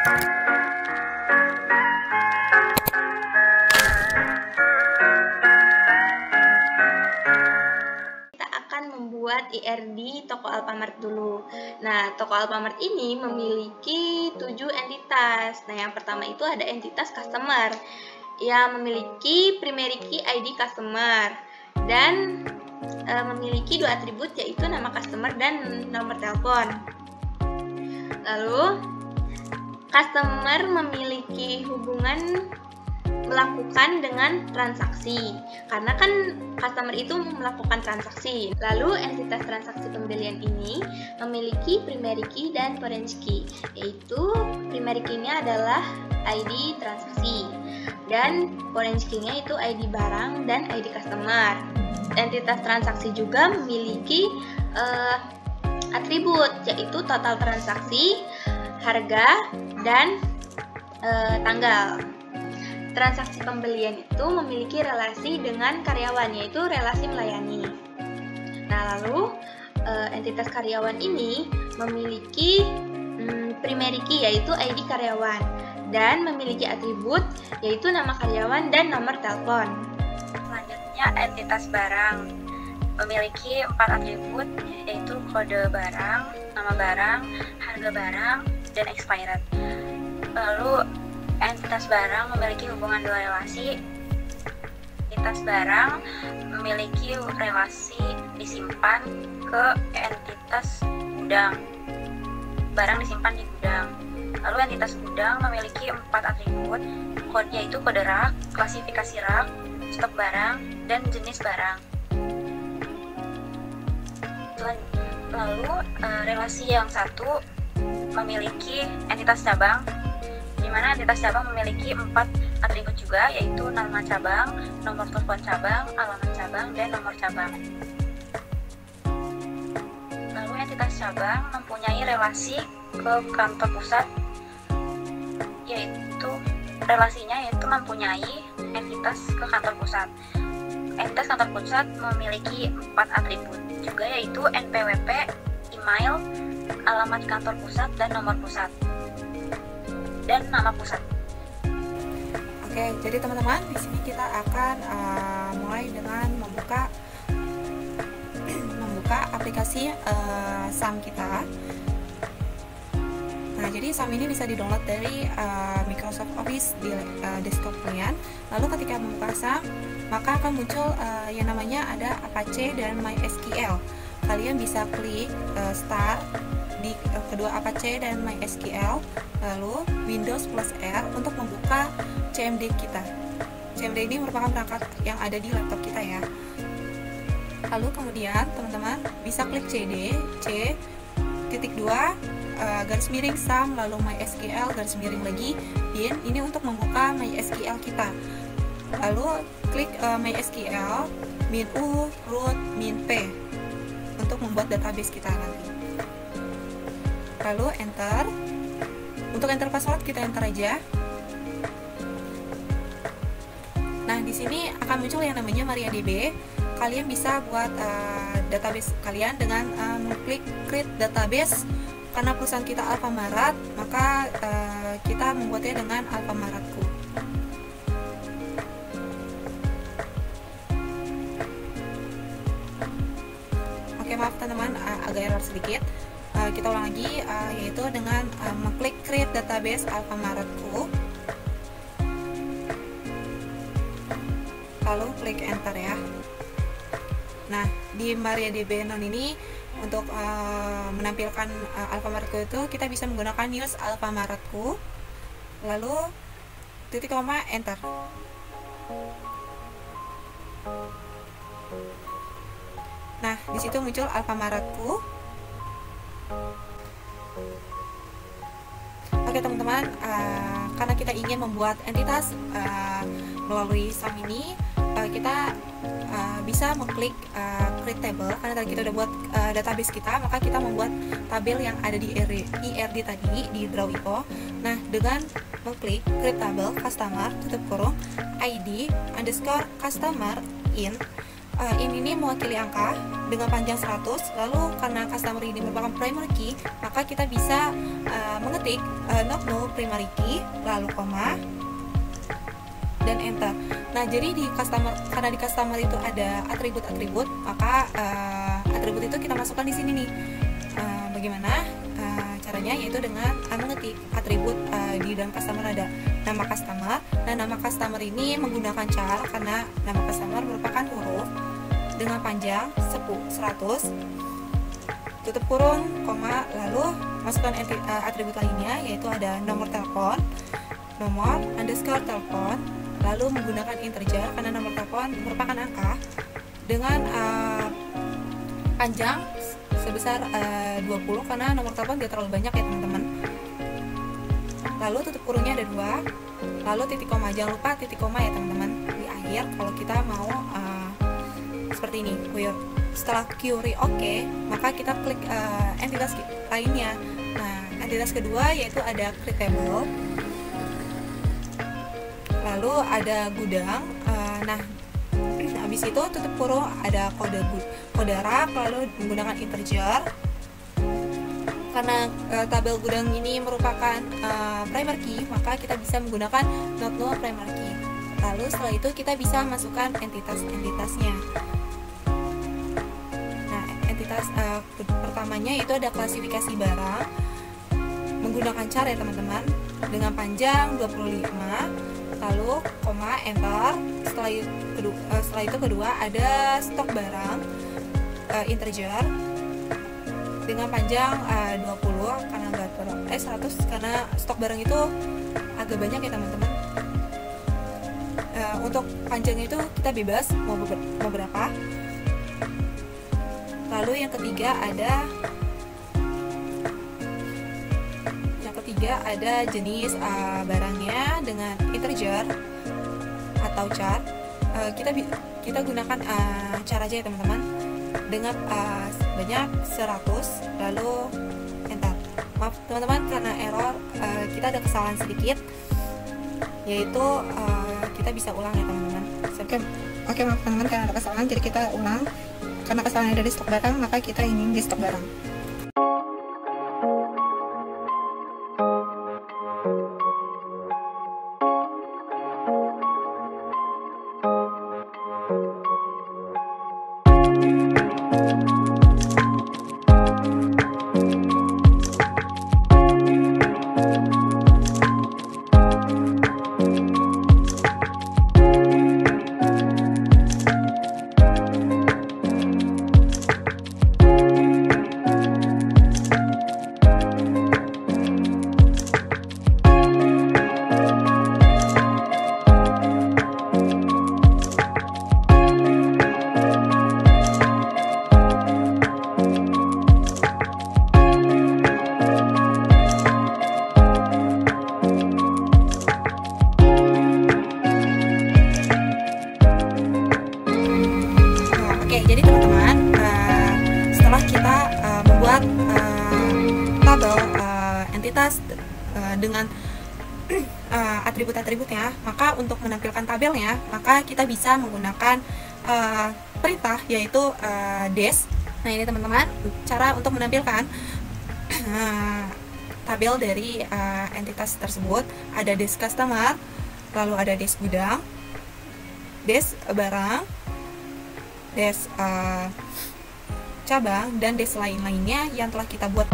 Membuat IRD toko Alfamart dulu. Nah, toko Alfamart ini memiliki 7 entitas. Nah, yang pertama itu ada entitas customer yang memiliki primary key ID customer dan memiliki 2 atribut yaitu nama customer dan nomor telepon. Lalu, customer memiliki hubungan melakukan dengan transaksi, karena kan customer itu melakukan transaksi. Lalu entitas transaksi pembelian ini memiliki primary key dan foreign key, yaitu primary key-nya adalah ID transaksi dan foreign key-nya itu ID barang dan ID customer. Entitas transaksi juga memiliki atribut, yaitu total transaksi, harga, dan tanggal. Transaksi pembelian itu memiliki relasi dengan karyawan, yaitu relasi melayani. Nah, lalu entitas karyawan ini memiliki primary key, yaitu ID karyawan, dan memiliki atribut, yaitu nama karyawan dan nomor telepon. Selanjutnya, entitas barang memiliki 4 atribut, yaitu kode barang, nama barang, harga barang, dan expired. Lalu entitas barang memiliki hubungan 2 relasi. Entitas barang memiliki relasi disimpan ke entitas gudang. Barang disimpan di gudang. Lalu entitas gudang memiliki 4 atribut, yaitu kode rak, klasifikasi rak, stok barang, dan jenis barang. Lalu relasi yang satu memiliki entitas cabang, di mana entitas cabang memiliki 4 atribut juga, yaitu nama cabang, nomor telepon cabang, alamat cabang, dan nomor cabang. Lalu entitas cabang mempunyai relasi ke kantor pusat, yaitu relasinya mempunyai entitas ke kantor pusat. Entitas kantor pusat memiliki 4 atribut juga, yaitu NPWP, email, alamat kantor pusat, dan nomor pusat, dan nama pusat. Oke, jadi teman-teman, di sini kita akan mulai dengan membuka aplikasi SAM kita. Nah, jadi SAM ini bisa di-download dari Microsoft Office di desktop kalian. Lalu ketika membuka SAM, maka akan muncul yang namanya ada Apache dan MySQL. Kalian bisa klik Start di kedua Apache dan MySQL, lalu Windows plus R untuk membuka CMD kita. CMD ini merupakan perangkat yang ada di laptop kita ya. Lalu kemudian teman-teman bisa klik CD, C.2 garis miring SAM, lalu MySQL garis miring lagi bin, ini untuk membuka MySQL kita. Lalu klik MySQL -u root -p untuk membuat database kita nanti. Lalu enter. Untuk enter password kita enter aja. Nah, di sini akan muncul yang namanya MariaDB. Kalian bisa buat database kalian dengan mengklik create database. Karena perusahaan kita Alfamaret, maka kita membuatnya dengan Alfamaretku. Oke, maaf teman-teman, agak error sedikit. Kita ulang lagi, yaitu dengan mengklik create database Alfamaretku, lalu klik enter ya. Nah, di MariaDB non ini untuk menampilkan Alfamaretku itu kita bisa menggunakan use Alfamaretku, lalu titik koma enter. Nah, di situ muncul Alfamaretku. Oke teman-teman, karena kita ingin membuat entitas melalui SAM ini, kita bisa mengklik create table. Karena tadi kita udah buat database kita, maka kita membuat tabel yang ada di IRD tadi di Draw.io. Nah, dengan mengklik create table customer tutup kurung ID underscore customer in ini mewakili angka dengan panjang 100. Lalu karena customer ini merupakan primary key, maka kita bisa mengetik ketik not null primary key, lalu koma, dan enter. Nah, jadi karena di customer itu ada atribut-atribut, maka atribut itu kita masukkan di sini nih. Bagaimana caranya? Yaitu dengan mengetik atribut di dalam customer ada nama customer. Nah, nama customer ini menggunakan char karena nama customer merupakan huruf dengan panjang 100, tutup kurung, koma, lalu masukkan atribut lainnya, yaitu ada nomor telepon, nomor underscore telepon, lalu menggunakan integer karena nomor telepon merupakan angka dengan panjang sebesar 20 karena nomor telepon tidak terlalu banyak ya teman-teman. Lalu tutup kurungnya ada 2, lalu titik koma, jangan lupa titik koma ya teman-teman di akhir kalau kita mau seperti ini. Setelah query oke, maka kita klik entitas lainnya. Nah, entitas kedua yaitu ada clickable, lalu ada gudang. Nah, habis itu tutup kurung, ada kode rak, lalu menggunakan integer karena tabel gudang ini merupakan primary key, maka kita bisa menggunakan not null primary key. Lalu setelah itu kita bisa masukkan entitas-entitasnya. Nah, entitas pertamanya itu ada klasifikasi barang menggunakan char ya teman-teman, dengan panjang 25, lalu koma, enter. Setelah itu kedua ada stok barang integer dengan panjang 20 karena 100 karena stok barang itu agak banyak ya teman-teman. Untuk panjangnya itu kita bebas mau berapa. Lalu yang ketiga ada jenis barangnya dengan integer atau char. Kita gunakan char aja ya teman-teman dengan banyak 100, lalu enter. Maaf teman-teman karena error, kita ada kesalahan sedikit, yaitu kita bisa ulang ya teman-teman. Oke, maaf teman-teman karena ada kesalahan, jadi kita ulang. Karena kesalahan ada di stok barang, maka kita ini di stok barang. Jadi teman-teman, setelah kita membuat tabel entitas dengan atribut-atributnya, maka untuk menampilkan tabelnya, maka kita bisa menggunakan perintah yaitu des. Nah, ini teman-teman cara untuk menampilkan tabel dari entitas tersebut. Ada des customer, lalu ada des gudang, des barang, des cabang, dan des lain-lainnya yang telah kita buat.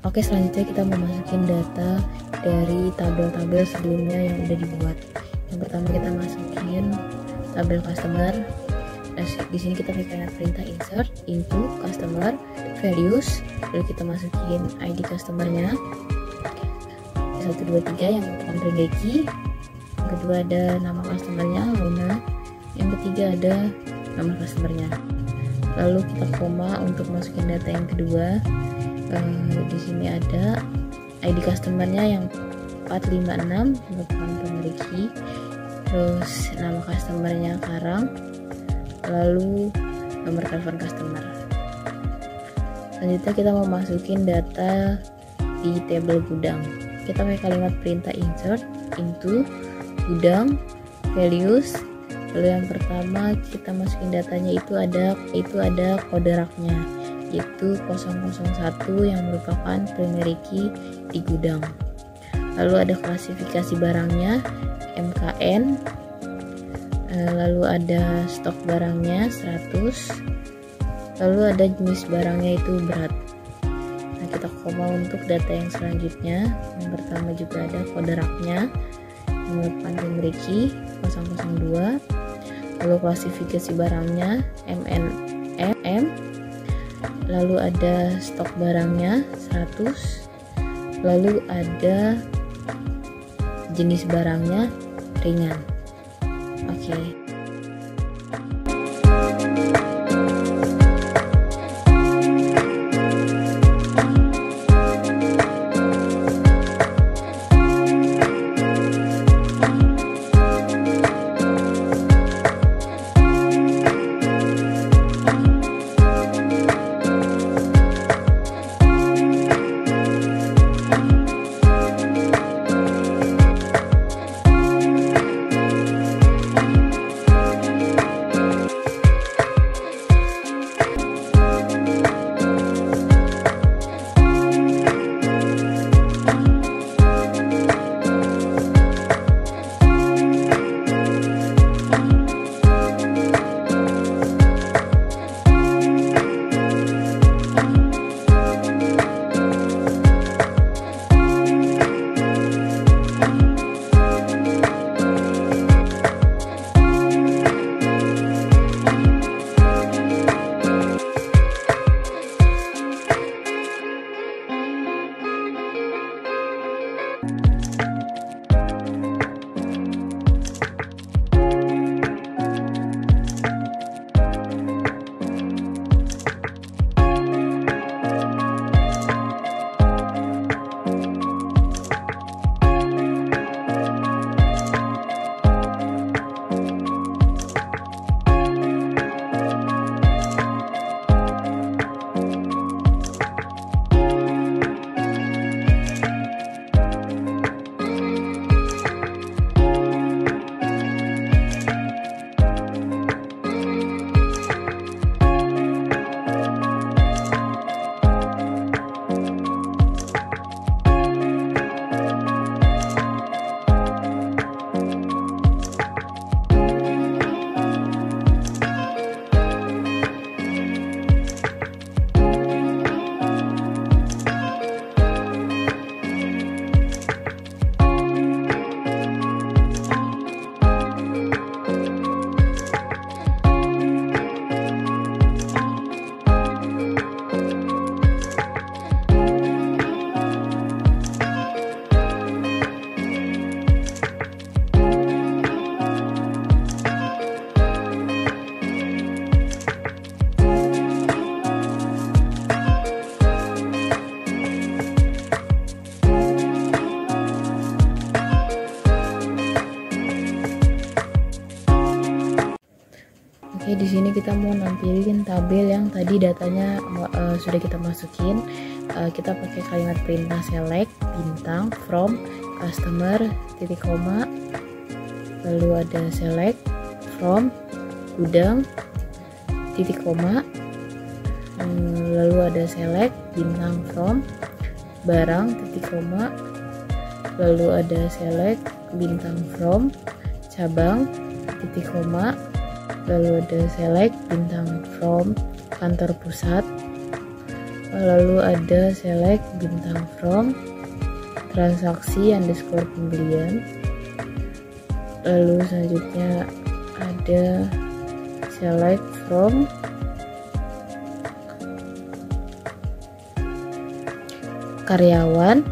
Oke, selanjutnya kita memasukin data dari tabel-tabel sebelumnya yang udah dibuat. Yang pertama kita masukin tabel customer. Nah, di sini kita pakai perintah insert into customer values, lalu kita masukin ID customernya 1, 2, 3 yang merupakan primary key. Yang kedua ada nama customernya Luna. Yang ketiga ada nama customernya. Lalu kita koma untuk masukin data yang kedua. Di sini ada ID customernya yang 456 merupakan primary key, terus nama customernya Karang, lalu nomor telepon customer. Selanjutnya kita mau masukin data di di tabel gudang. Kita pakai kalimat perintah insert into gudang values. Lalu yang pertama kita masukin datanya itu ada kode raknya, yaitu 001 yang merupakan primary key di gudang. Lalu ada klasifikasi barangnya MKN, lalu ada stok barangnya 100, lalu ada jenis barangnya itu berat. Nah, kita koma untuk data yang selanjutnya. Yang pertama juga ada kode raknya yang merupakan primary key 002, lalu klasifikasi barangnya MNM, lalu ada stok barangnya 100, lalu ada jenis barangnya ringan. Oke. Oke, di sini kita mau nampilin tabel yang tadi datanya sudah kita masukin. Kita pakai kalimat perintah select bintang from customer titik koma, lalu ada select from gudang titik koma, lalu ada select bintang from barang titik koma, lalu ada select bintang from cabang titik koma, lalu ada select bintang from kantor pusat, lalu ada select bintang from transaksi underscore pembelian, lalu selanjutnya ada select from karyawan